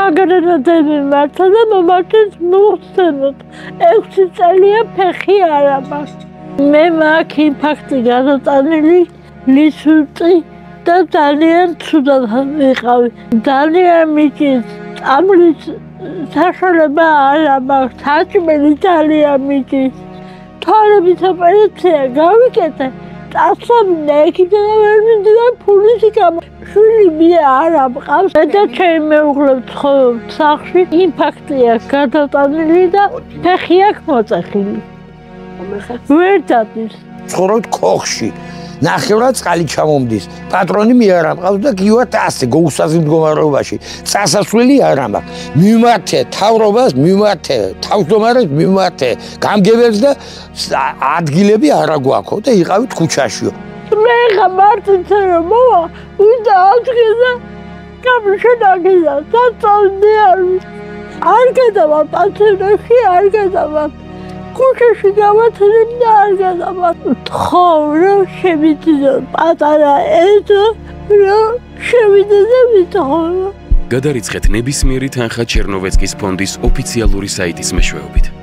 აგრეთვე მართა და მომართეს მოხსენოთ 6 წელია ფეხი არ აქვს. მე მაქვს ინფარქტი გადატანილი ლისუტი და ძალიან ცუდად ვიყავი. ძალიან მიჭირს წამლის საშუალება არ აქვს. საჭმელი ძალიან მიჭირს. თვალების ოპერაცია გავიკეთე. წასვლა იქიდან ვერ მინდა ფულის გამო. შვილი მე არ ამყავს. და ჩემი მეუღლე ცხოვრობს სახლში. ინფარქტია გადატანილი და ფეხი აქვს მოწეხილი. ვერ დადის. ცხოვრობთ ქოხში. ნახევრად წყალი ჩამომდის. პატრონი მე არ ამყავს და გივართ ასე გოუსაზრდელ მდგომარეობაში. წასასვლელი არ ამაქვს. მიმართე თავრობას, მიმართე თავმჯდომარეს, მიმართე გამგებელს და ადგილები არ აგვაქვს და იყავით ქუჩაშიო. მე ხა მარტინზე რომ მოვა, უნდა ადგილზე გამშენაგია. საწოლი არ გადავა პანსიონში, არ გადავა. ქუჩაში გავათრებ და არ გადავა. თხოვრო შევიძინო პატარა ეზო, რომ შევიდე და ვიტხოვრო. გადარიცხეთ ნებისმიერი თანხა ჩერნოვეცკის ფონდის ოფიციალური საიტის მეშვეობით.